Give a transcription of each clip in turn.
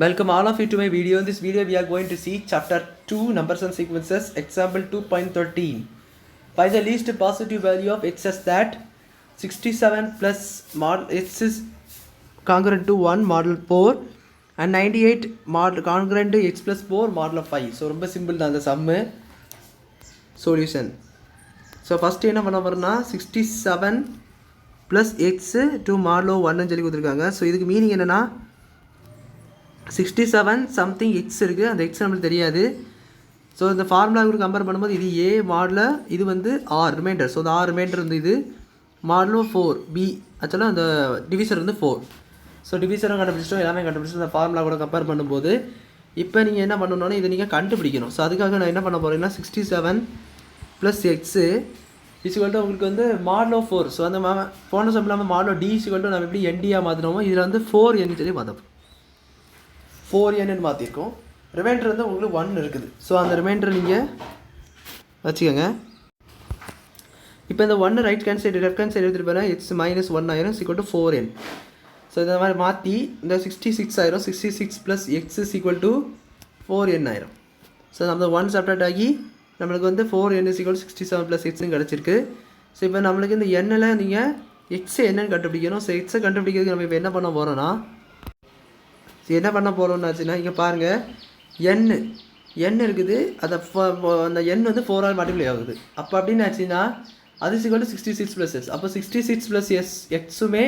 Welcome all of you to my video. In this video we are going to see chapter 2 numbers and sequences example 2.13. Find the least positive value of x such that 67 plus mod x is congruent to 1 model 4 and 98 mod congruent to x plus 4 model of 5. So ரொம்ப simple தான் அந்த sum solution. So first என்ன பண்ண போறோம்னா 67 plus x to model 1 ன்னு சொல்லி கொடுத்திருக்காங்க. So இதுக்கு மீனிங் என்னன்னா 67 something x இருக்குது, அந்த x நம்மளுக்கு தெரியாது. ஸோ இந்த ஃபார்முலாவுக்கு கம்பேர் பண்ணும்போது இது a மாடலில் இது வந்து r ரிமைண்டர். ஸோ இந்த r ரிமைண்டர் வந்து இது மாடலும் 4b ஆக்சுவலாக அந்த டிவிசர் வந்து 4. ஸோ டிவிசரும் கண்டுபிடிச்சிட்டோம், எல்லாமே கண்டுபிடிச்சிட்டோம். இந்த ஃபார்முலா கூட கம்பேர் பண்ணும்போது இப்போ நீங்கள் என்ன பண்ணணும்னா இதை நீங்கள் கண்டுபிடிக்கணும். ஸோ அதுக்காக நான் என்ன பண்ண போகிறேன்னா 67 ப்ளஸ் எக்ஸு இஸ்வல்ட்டு உங்களுக்கு வந்து மாடலோ 4. ஸோ அந்த போன சம் இல்லாமல் மாடலோ டி இஸ்வல்ட்டு நம்ம எப்படி என்டியாக மாற்றினோமோ இதில் வந்து 4n சொல்லி மாற்றப்போம். 4n மாற்றிருக்கோம். ரிமைண்டர் வந்து உங்களுக்கு 1 இருக்குது. ஸோ அந்த ரிமைண்டர் நீங்கள் வச்சுக்கோங்க. இப்போ இந்த 1 right hand side left hand side எடுத்துகிட்டு போனால் எக்ஸ் மைனஸ் 1 ஆயிரும் ஈக்குவல் டு 4n. ஸோ இந்த மாதிரி மாற்றி இந்த 66 ஆயிரும். 66 plus X is equal to 4n ஆயிரும். ஸோ நம்ம 1 செப்பரேட் ஆகி நம்மளுக்கு வந்து 4n இஸ் ஈக்குவல் 67 ப்ளஸ் எக்ஸும் கிடச்சிருக்கு. ஸோ இப்போ நம்மளுக்கு இந்த எண்ணில் நீங்கள் எக்ஸ் என்னன்னு கண்டுபிடிக்கணும். ஸோ எக்ஸை கண்டுபிடிக்கிறதுக்கு நம்ம இப்போ என்ன பண்ண போகிறோன்னா என்ன பண்ண போகிறோம்னாச்சுன்னா இங்கே பாருங்கள் எண் இருக்குது, அதை அந்த எண் வந்து 4 ஆல் மல்டிப்ளை ஆகுது. அப்போ அப்படின்னு ஆச்சுன்னா அது ஈக்குவல் டு 66 ப்ளஸ் எஸ். அப்போ 66 ப்ளஸ் எஸ் எக்ஸுமே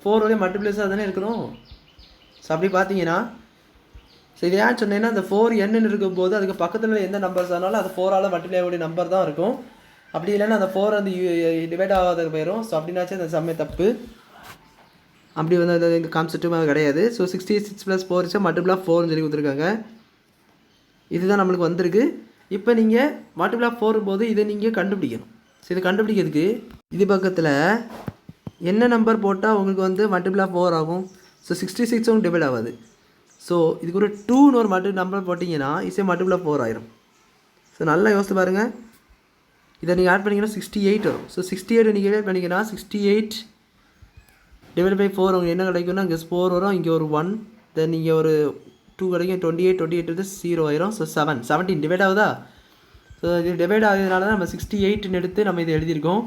4 மல்டிப்ளேஸாக தானே இருக்கணும். ஸோ அப்படி பார்த்தீங்கன்னா ஸோ இது ஏன் சொன்னேன்னா அந்த 4n இருக்கும்போது அதுக்கு பக்கத்தில் எந்த நம்பர்ஸ் ஆனாலும் அது 4 ஆல் மல்டிப்ளை ஆகக்கூடிய நம்பர் தான் இருக்கும். அப்படி இல்லைன்னா அந்த 4 அந்த டிவைட் ஆகாத போயிடும். ஸோ அப்படின்னாச்சும் அந்த சம்மே தப்பு. அப்படி வந்து இந்த கான்செப்ட்டுமாக கிடையாது. ஸோ 66 ப்ளஸ் 4 மல்டிபிள் ஆஃப் 4ன்னு சொல்லி கொடுத்துருக்காங்க. இதுதான் நம்மளுக்கு வந்திருக்கு. இப்போ நீங்கள் மல்டிபிள் ஆஃப் 4 போது இதை நீங்கள் கண்டுபிடிக்கணும். ஸோ இதை கண்டுபிடிக்கிறதுக்கு இது பக்கத்தில் என்ன நம்பர் போட்டால் உங்களுக்கு வந்து மல்டிபிள் ஆஃப் 4 ஆகும். ஸோ 66 டிவைட் ஆகாது. ஸோ இதுக்கு ஒரு 2ன்னு ஒரு நம்பர் போட்டிங்கன்னா இசை மல்டிபிள் ஆஃப் 4 ஆயிரும். ஸோ நல்லா யோசித்து பாருங்கள். இதை நீங்கள் ஆட் பண்ணிங்கன்னா 68 வரும். ஸோ 68 நீங்கள் ஆட் பண்ணிங்கன்னா 68 டிவைட் பை 4 உங்களுக்கு என்ன கிடைக்கும்னா இங்கே 4 வரும், இங்கே ஒரு 1, தென் இங்கே ஒரு 2 கிடைக்கும். 28 வந்து 0 ஆயிரும். ஸோ 17 டிவைட் ஆகுதா. ஸோ இது டிவைட் ஆகுதுனால தான் நம்ம 68ன்னு எடுத்து நம்ம இதை எழுதியிருக்கோம்.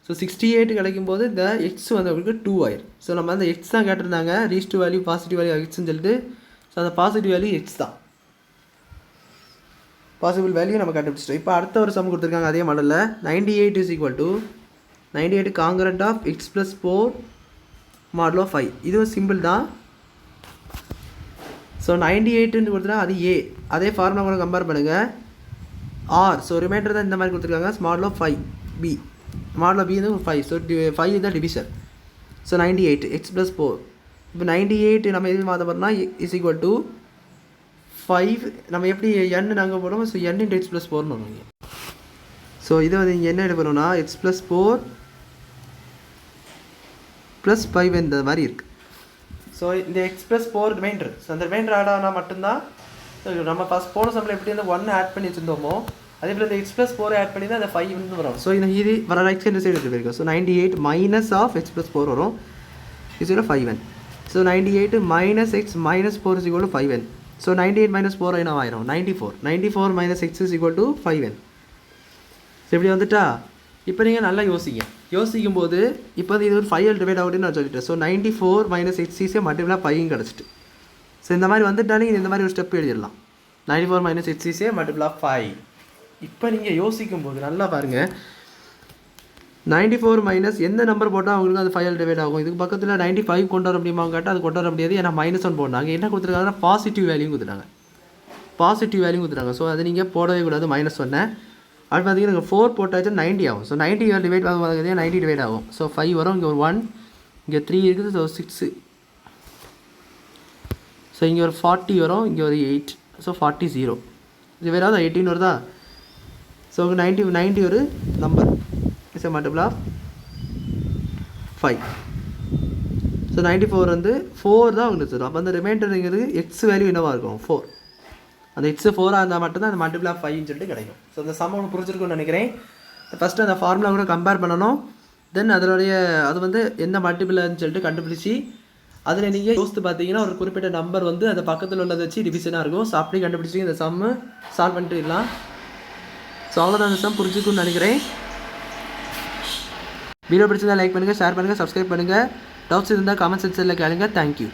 ஸோ 68 கிடைக்கும் போது இந்த எக்ஸ் வந்து உங்களுக்கு 2 ஆயிரும். ஸோ நம்ம அந்த எக்ஸ் தான் கேட்டிருந்தாங்க, ரீஸ்ட் வேல்யூ பாசிட்டிவ் வேல்யூ எக்ஸ்ன்னு சொல்லிட்டு. ஸோ அந்த பாசிட்டிவ் வேல்யூ எக்ஸ் தான், பாசிபிள் வேல்யூ நம்ம கண்டுபிடிச்சிட்டோம். இப்போ அடுத்த ஒரு சம் கொடுத்துருக்காங்க அதே மாடலில் 98 is equal to 98 congruent of x plus 4 model of 5. இதுவும் சிம்பிள் தான். ஸோ 98ன்னு கொடுத்துட்டா அது ஏ, அதே ஃபார்முலா கூட கம்பேர் பண்ணுங்கள் ஆர். ஸோ ரிமைண்டர் தான் இந்த மாதிரி கொடுத்துருக்காங்க. Model of 5 B, model of B வந்து 5. ஸோ 5 தான் டிவிஷன். So 98 X plus 4. இப்போ 98 நம்ம எது மாற்ற போகிறோம்னா இஸ் ஈக்குவல் டு 5. நம்ம எப்படி என் நாங்கள் போடுறோம். So n into X plus 4ன்னு வருவாங்க. ஸோ இதை வந்து இங்கே என்ன எடுக்கணும்னா எக்ஸ் ப்ளஸ் 4 ப்ளஸ் 5 இந்த மாதிரி இருக்குது. ஸோ இந்த எக்ஸ் ப்ளஸ் 4 ரிமைண்டர். ஸோ அந்த ரிமைண்டர் ஆட் ஆனால் மட்டும்தான் நம்ம ஃபஸ்ட் போன சம்மில் எப்படி இந்த 1 ஆட் பண்ணி வச்சுருந்தோமோ அதே போல் இந்த எக்ஸ் ப்ளஸ் 4 ஆட் பண்ணி தான் அந்த 5 வந்து வரும். ஸோ இது வர ரைட் சைடு சைடு எடுத்து போயிருக்கோம். So 98 minus of x plus 4 வரும், is 5n. So 98 minus x minus 4 is equal to 5n. So 98 minus 4 என்ன ஆயிரும் 94 minus x is equal to 5n. So இப்படி வந்துட்டா இப்போ நீங்கள் நல்லா யோசிக்கும் போது இப்போ இது ஒரு 5 டிவைட் ஆகுதுன்னு நான் சொல்லிட்டேன். ஸோ 94 மைனஸ் எக்ஸிஸே மல்டிபிளாக 5 கிடச்சிட்டு. ஸோ இந்த மாதிரி வந்துட்டாலே இந்த மாதிரி ஒரு ஸ்டெப் எழுதிடலாம். 94 மைனஸ் எக்ஸிஸே மல்டிபிளாக 5. இப்போ நீங்கள் யோசிக்கும் போது நல்லா பாருங்கள். 94 மைனஸ் எந்த நம்பர் போட்டால் அவங்களுக்கு அது 5 டிவைட் ஆகும். இதுக்கு பக்கத்தில் 95 கொண்டு வர முடியுமா கேட்டால் அது கொண்டு வர முடியாது. ஏன்னா -1 போட்டாங்க. என்ன கொடுத்துருக்காங்கன்னா பாசிட்டிவ் வேல்யூ கொடுத்துட்டாங்க. ஸோ அதை நீங்கள் போடவே கூடாது -1. அது பார்த்தீங்கன்னா இங்கே 4 போட்டாச்சும் 90 ஆகும். ஸோ 90 டிவைட் ஆகும், 90 டிவைட் ஆகும். ஸோ 5 வரும், இங்கே ஒரு 1, இங்கே 3 இருக்குது. ஸோ 6. ஸோ இங்கே ஒரு 40 வரும், இங்கே ஒரு 8. ஸோ 40 0 இது வேறு 18 வருதா. ஸோ 90 ஒரு number is a multiple of 5. So 94 வந்து 4 தான் உங்களுக்கு வரும். அப்போ அந்த ரிமைண்டருங்கிறது எக்ஸ் வேல்யூ என்னவாக இருக்கும் 4. அந்த எக்ஸ் 4 இருந்தால் மட்டும்தான் அந்த மல்டிபிள் ஆஃப் 5ன்னு சொல்லிட்டு கிடைக்கும். ஸோ அந்த சம் உங்களுக்கு புரிஞ்சிருக்குன்னு நினைக்கிறேன். ஃபஸ்ட்டு அந்த ஃபார்முலா கூட கம்பேர் பண்ணணும். தென் அதனுடைய அது வந்து என்ன மல்டிபிள்னு சொல்லிட்டு கண்டுபிடிச்சி அதில் நீங்கள் யோசித்து பார்த்தீங்கன்னா ஒரு குறிப்பிட்ட நம்பர் வந்து அந்த பக்கத்தில் உள்ளதை வச்சு டிவிஷனாக இருக்கும். ஸோ அப்படி கண்டுபிடிச்சி இந்த சம்மு சால்வ் பண்ணிட்டு இருக்கலாம். ஸோ அவ்வளோதான் இந்த சம் புரிஞ்சுக்குன்னு நினைக்கிறேன். வீடியோ பிடிச்சிருந்தா லைக் பண்ணுங்கள், ஷேர் பண்ணுங்கள், சப்ஸ்கிரைப் பண்ணுங்கள். டவுட்ஸ் இருந்தால் கமெண்ட் செக்ஷனில் கேளுங்க. தேங்க்யூ.